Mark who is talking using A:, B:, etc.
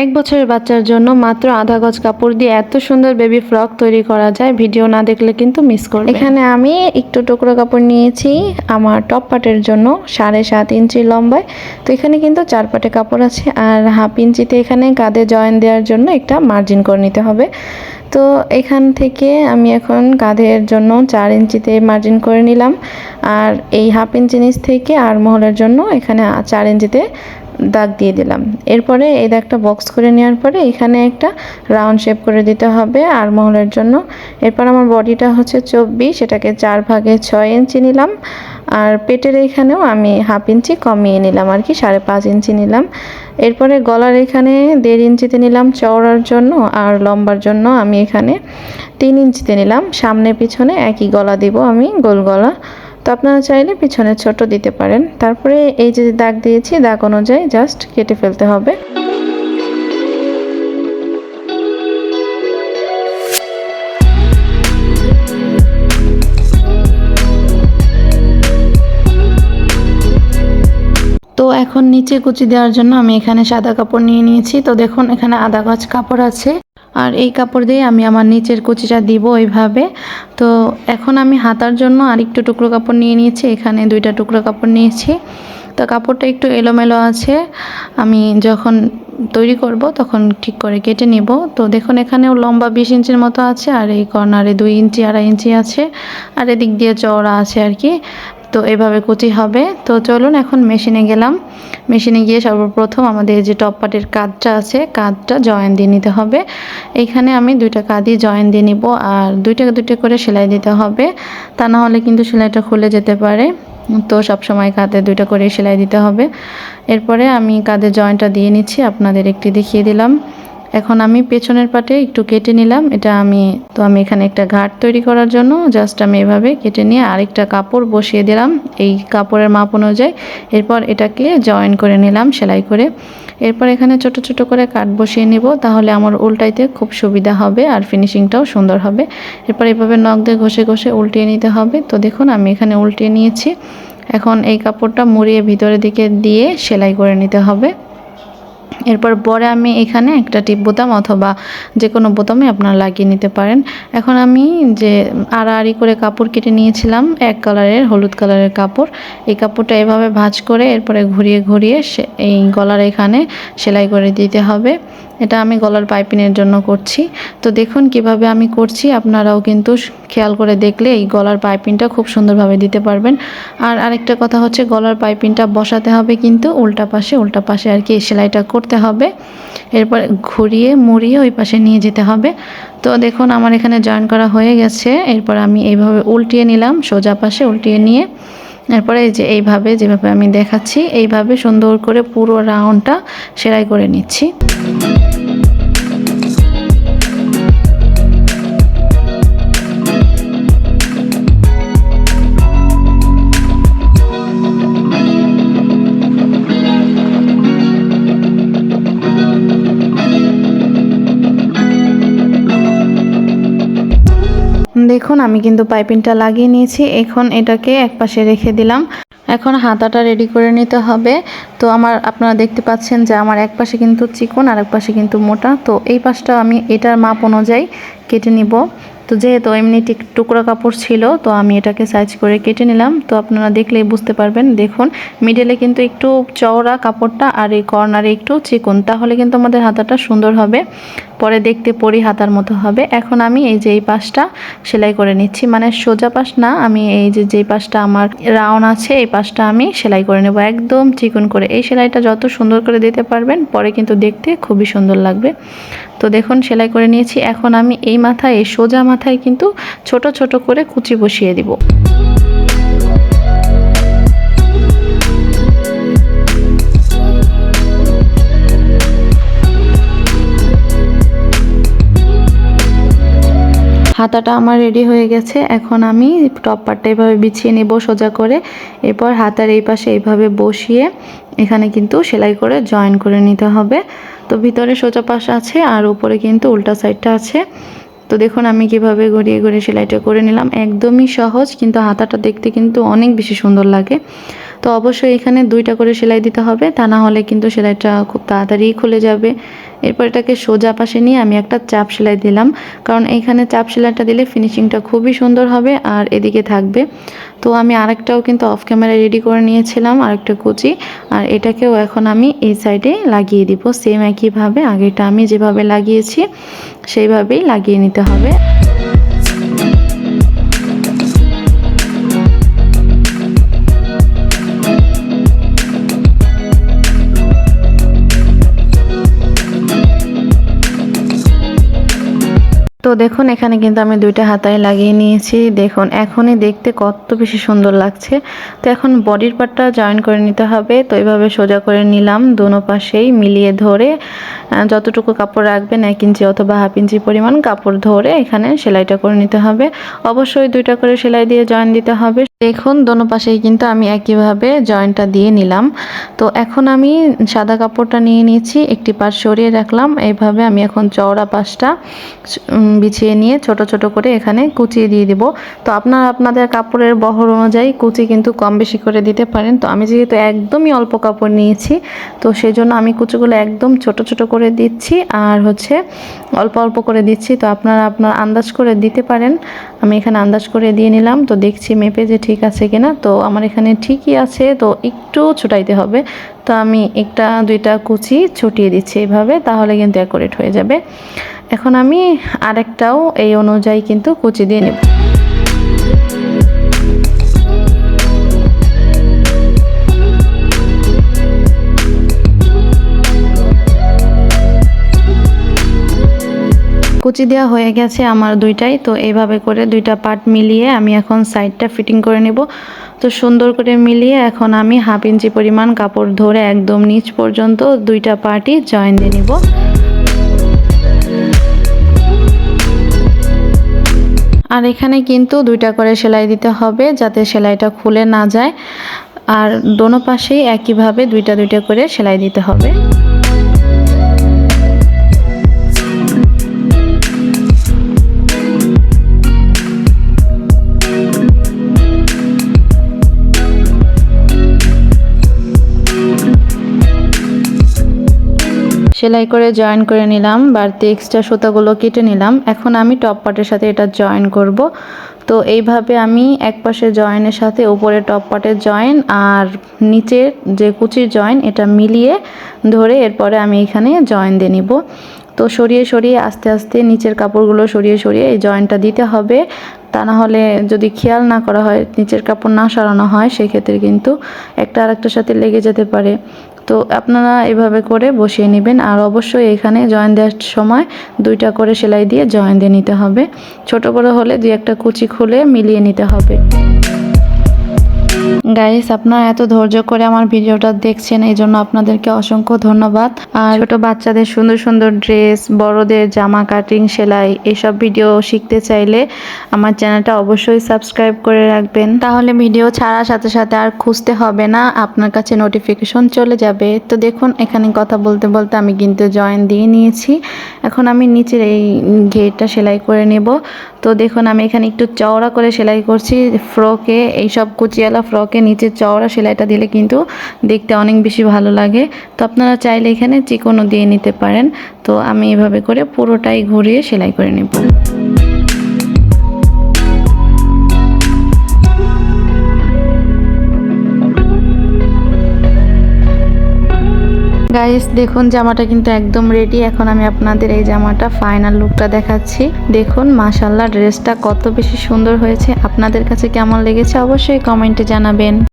A: এক বছরের বাচ্চার জন্য মাত্র আধা গজ কাপড় দিয়ে এত সুন্দর বেবি ফ্রক তৈরি করা যায়, ভিডিও না দেখলে কিন্তু মিস করবে। এখানে আমি একটু টুকরো কাপড় নিয়েছি আমার টপ পার্টের জন্য 7.5 ইঞ্চি লম্বায়। তো এখানে কিন্তু 4 পাটে কাপড় আছে, আর হাফ ইঞ্চিতে এখানে কাঁধে জয়েন দেওয়ার জন্য একটা মার্জিন করে নিতে হবে। তো এখান থেকে আমি এখন কাঁধের জন্য 4 ইঞ্চিতে মার্জিন করে নিলাম, আর এই হাফ ইঞ্চি নিচ থেকে আর্মহোলের জন্য এখানে 4 ইঞ্চিতে দাগ দিয়ে দিলাম। এরপরে এই দাগটা বক্স করে নেওয়ার পরে এখানে একটা রাউন্ড শেপ করে দিতে হবে আর্মহোলের জন্য। এরপর আমার বডিটা হচ্ছে 24, এটাকে 4 ভাগে 6 ইঞ্চি নিলাম, আর পেটের এখানেও আমি হাফ ইঞ্চি কমিয়ে নিলাম, আর কি 5.5 ইঞ্চি নিলাম। এরপরে গলার এখানে 1.5 ইঞ্চিতে নিলাম চওড়ার জন্য, আর লম্বার জন্য আমি এখানে 3 ইঞ্চিতে নিলাম। সামনে পিছনে একই গলা দিব আমি, গোল গলা। তো আপনারা চাইলে পিছনে ছোট দিতে পারেন। তারপরে এই যে দাগ দিয়েছি, দাগ অনুযায়ী জাস্ট কেটে ফেলতে হবে। তো এখন নিচে কুচি দেওয়ার জন্য আমি এখানে সাদা কাপড় নিয়ে নিয়েছি। তো দেখুন এখানে আধা গজ কাপড় আছে, আর এই কাপড় দিয়ে আমি আমার নিচের কুচিটা দিব এইভাবে। তো এখন আমি হাতার জন্য আরেকটু টুকরো কাপড় নিয়ে নিয়েছি, এখানে 2টা টুকরো কাপড় নিয়েছি। তো কাপড়টা একটু এলোমেলো আছে, আমি যখন তৈরি করব তখন ঠিক করে কেটে নিব। তো দেখুন এখানেও লম্বা 20 ইঞ্চির মতো আছে, আর এই কর্নারে 2 ইঞ্চি 2.5 ইঞ্চি আছে, আর এদিক দিয়ে চওড়া আছে আর কি। তো এভাবে কুচি হবে। তো চলুন এখন মেশিনে গেলাম। মেশিনে গিয়ে সর্বপ্রথম আমাদের যে টপ পার্টের কাঁধটা আছে, কাঁধটা জয়েন দিয়ে নিতে হবে। এইখানে আমি 2টা কাঁধই জয়েন দিয়ে নিব, আর 2টা করে সেলাই দিতে হবে, তা না হলে কিন্তু সেলাইটা খুলে যেতে পারে। তো সবসময় কাঁধে 2টা করে সেলাই দিতে হবে। এরপরে আমি কাঁধে জয়েন্টটা দিয়ে নিচ্ছি, আপনাদের একটি দেখিয়ে দিলাম। এখন আমি পেছনের পাটে একটু কেটে নিলাম, এটা আমি এখানে একটা ঘাট তৈরি করার জন্য জাস্ট আমি এভাবে কেটে নিয়ে আরেকটা কাপড় বসিয়ে দিলাম এই কাপড়ের মাপ অনুযায়ী। এরপর এটাকে জয়েন করে নিলাম সেলাই করে। এরপর এখানে ছোট ছোট করে কাট বসিয়ে নিব, তাহলে আমার উল্টাইতে খুব সুবিধা হবে আর ফিনিশিংটাও সুন্দর হবে। এরপর এভাবে নখ দিয়ে ঘষে ঘষে উল্টিয়ে নিতে হবে। তো দেখুন আমি এখানে উল্টিয়ে নিয়েছি। এখন এই কাপড়টা মুড়িয়ে ভিতরের দিকে দিয়ে সেলাই করে নিতে হবে। এরপর পরে আমি এখানে একটা টিপ বোতাম অথবা যে কোনো বোতামে আপনারা লাগিয়ে নিতে পারেন। এখন আমি যে আড়াআড়ি করে কাপড় কেটে নিয়েছিলাম এক কালারের, হলুদ কালারের কাপড়, এই কাপড়টা এভাবে ভাঁজ করে এরপরে ঘুরিয়ে ঘুরিয়ে এই গলার এখানে সেলাই করে দিতে হবে। এটা আমি গলার পাইপিংয়ের জন্য করছি। তো দেখুন কিভাবে আমি করছি, আপনারাও কিন্তু খেয়াল করে দেখলে এই গলার পাইপিংটা খুব সুন্দরভাবে দিতে পারবেন। আর আরেকটা কথা হচ্ছে, গলার পাইপিংটা বসাতে হবে কিন্তু উল্টা পাশে আর কি সেলাইটা করতে হবে। এরপর ঘুরিয়ে মুড়িয়ে ওই পাশে নিয়ে যেতে হবে। তো দেখুন আমার এখানে জয়েন করা হয়ে গেছে। এরপর আমি এইভাবে উল্টিয়ে নিলাম, সোজা পাশে উল্টিয়ে নিয়ে এরপরে এই যে এইভাবে যেভাবে আমি দেখাচ্ছি এইভাবে সুন্দর করে পুরো রাউন্ডটা সেলাই করে নিচ্ছি। দেখুন আমি কিন্তু পাইপিংটা লাগিয়ে নিয়েছি। এখন এটাকে একপাশে রেখে দিলাম। এখন হাতাটা রেডি করে নিতে হবে। তো আপনারা দেখতে পাচ্ছেন যে আমার এক পাশে কিন্তু চিকন আর এক পাশে কিন্তু মোটা। তো এই পাশটা আমি এটার মাপ অনুযায়ী কেটে নিব। তো যেহেতু এমনি টুকরা কাপড় ছিল, তো আমি এটাকে সাইজ করে কেটে নিলাম। তো আপনারা দেখলেই বুঝতে পারবেন। দেখুন মিডলে কিন্তু একটু চওড়া কাপড়টা, আর এই কর্নারে একটু চিকন, তাহলে কিন্তু আমাদের হাতাটা সুন্দর হবে, পরে দেখতে পরি হাতার মতো হবে। এখন আমি এই যে এই পাশটা সেলাই করে নিচ্ছি, মানে সোজা পাশ না, আমি এই যে পাশটা আমার রাউন্ড আছে এই পাশটা আমি সেলাই করে নেব একদম চিকন করে। এই সেলাইটা যত সুন্দর করে দিতে পারবেন পরে কিন্তু দেখতে খুবই সুন্দর লাগবে। তো দেখুন সেলাই করে নিয়েছি। এখন আমি এই মাথায়, এই সোজা মাথায় কিন্তু ছোট ছোট করে কুচি বসিয়ে দিব। হাতাটা আমার রেডি হয়ে গেছে। এখন আমি টপ পার্টটা এভাবে বিছিয়ে নেব সোজা করে। এরপর হাতার এই পাশে এইভাবে বসিয়ে এখানে কিন্তু সেলাই করে জয়েন করে নিতে হবে। তো ভিতরে সোজা পাশ আছে আর উপরে কিন্তু উল্টা সাইডটা আছে। তো দেখুন আমি কিভাবে ঘুরিয়ে ঘুরিয়ে সেলাইটা করে নিলাম, একদমই সহজ, কিন্তু হাতাটা দেখতে কিন্তু অনেক বেশি সুন্দর লাগে। তো তো অবশ্যই এখানে 2টা করে সেলাই দিতে হবে, তা না হলে কিন্তু সেলাইটা খুব তাড়াতাড়ি খুলে যাবে। এরপর এটাকে সোজা পাশে নিয়ে আমি একটা চাপ সেলাই দিলাম, কারণ এইখানে চাপ সেলাইটা দিলে ফিনিশিংটা খুবই সুন্দর হবে আর এদিকে থাকবে। তো আমি আরেকটাও কিন্তু অফ ক্যামেরা রেডি করে নিয়েছিলাম, আরেকটা কুচি, আর এটাকেও এখন আমি এই সাইডে লাগিয়ে দিব। সেম একইভাবে আগেটা আমি যেভাবে লাগিয়েছি সেইভাবেই লাগিয়ে নিতে হবে। তো দেখুন এখানে কিন্তু আমি 2টা হাতায় লাগিয়ে নিয়েছি। দেখুন এখনই দেখতে কত বেশি সুন্দর লাগছে। তো এখন বডির পার্টটা জয়েন করে নিতে হবে। তো এইভাবে সোজা করে নিলাম, দোনো পাশেই মিলিয়ে ধরে যতটুকু কাপড় রাখবেন 1 ইঞ্চি অথবা হাফ ইঞ্চি পরিমাণ কাপড় ধরে এখানে সেলাইটা করে নিতে হবে। অবশ্যই 2টা করে সেলাই দিয়ে জয়েন দিতে হবে। দেখুন দোনো পাশেই কিন্তু আমি একইভাবে জয়েনটা দিয়ে নিলাম। তো এখন আমি সাদা কাপড়টা নিয়ে নিয়েছি, একটি পাশ সরিয়ে রাখলাম। এইভাবে আমি এখন চওড়া পাশটা বিছিয়ে নিয়ে ছোট ছোট করে এখানে কুচিয়ে দিয়ে দিব। তো আপনারা আপনাদের কাপড়ের বহর অনুযায়ী কুচি কিন্তু কম বেশি করে দিতে পারেন। তো আমি যেহেতু একদমই অল্প কাপড় নিয়েছি, তো সেই জন্য আমি কুচিগুলো একদম ছোট ছোট করে দিচ্ছি আর অল্প অল্প করে দিচ্ছি। তো আপনারা আপনার আন্দাজ করে দিতে পারেন। আমি এখানে আন্দাজ করে দিয়ে নিলাম। তো দেখছি মেপে যে ঠিক আছে কিনা। তো আমার এখানে ঠিকই আছে, তো একটু ছোটাইতে হবে। তো আমি 1টা 2টা কুচি ছুটিয়ে দিচ্ছি এইভাবে, তাহলে কিন্তু অ্যাকুরেট হয়ে যাবে। এখন আমি আরেকটাও এই অনুযায়ী কিন্তু কুচি দিয়ে নেব। কুচি দেওয়া হয়ে গেছে আমার 2টাই। তো এইভাবে করে 2টা পার্ট মিলিয়ে আমি এখন সাইডটা ফিটিং করে নেব। তো সুন্দর করে মিলিয়ে এখন আমি হাফ ইঞ্চি পরিমাণ কাপড় ধরে একদম নিচ পর্যন্ত 2টা পার্টই জয়েন দিয়ে নিব। আর এখানে কিন্তু 2টা করে সেলাই দিতে হবে যাতে সেলাইটা খুলে না যায়। আর দোনো পাশেই একইভাবে 2টা করে সেলাই দিতে হবে। সেলাই করে জয়েন করে নিলাম, বাড়তি এক্সট্রা সুতাগুলো কেটে নিলাম। এখন আমি টপ পার্টের সাথে এটা জয়েন করব। তো এইভাবে আমি এক পাশে জয়েনের সাথে উপরে টপ পার্টের জয়েন আর নিচের যে কুচির জয়েন এটা মিলিয়ে ধরে এরপরে আমি এখানে জয়েন দিয়ে নিব। তো সরিয়ে সরিয়ে আস্তে আস্তে নিচের কাপড়গুলো সরিয়ে সরিয়ে এই জয়েনটা দিতে হবে। তা না হলে যদি খেয়াল না করা হয়, নিচের কাপড় না সরানো হয়, সেক্ষেত্রে কিন্তু একটা আরেকটার সাথে লেগে যেতে পারে। তো আপনারা এভাবে করে বসিয়ে নেবেন। আর অবশ্যই এখানে জয়েন দেওয়ার সময় 2টা করে সেলাই দিয়ে জয়েন দিয়ে নিতে হবে। ছোট বড় হলে 2-1টা কুচি খুলে মিলিয়ে নিতে হবে। গাইস, আপনারা এত ধৈর্য করে আমার ভিডিওটা দেখছেন, এই জন্য আপনাদেরকে অসংখ্য ধন্যবাদ। আর ছোট বাচ্চাদের সুন্দর সুন্দর ড্রেস, বড়দের জামা কাটিং, সেলাই এসব ভিডিও শিখতে চাইলে আমার চ্যানেলটা অবশ্যই সাবস্ক্রাইব করে রাখবেন। তাহলে ভিডিও ছাড়ার সাথে সাথে আর খুঁজতে হবে না, আপনার কাছে নোটিফিকেশন চলে যাবে। তো দেখুন এখানে কথা বলতে বলতে আমি কিন্তু জয়েন দিয়ে নিয়েছি। এখন আমি নিচের এই ঘেরটা সেলাই করে নেব। তো দেখুন আমি এখানে একটু চওড়া করে সেলাই করছি। ফ্রকে, এইসব কুচিওয়ালা ফ্রকে নিচে চওড়া সেলাইটা দিলে কিন্তু দেখতে অনেক বেশি ভালো লাগে। তো আপনারা চাইলে এখানে চিকনও দিয়ে নিতে পারেন। তো আমি এভাবে করে পুরোটাই ঘুরিয়ে সেলাই করে নেব। গাইস দেখুন জামাটা কিন্তু একদম রেডি। এখন আমি আপনাদের এই জামাটা ফাইনাল লুকটা দেখাচ্ছি। দেখুন মাশাআল্লাহ ড্রেসটা কত বেশি সুন্দর হয়েছে। আপনাদের কাছে কেমন লেগেছে অবশ্যই কমেন্টে জানাবেন।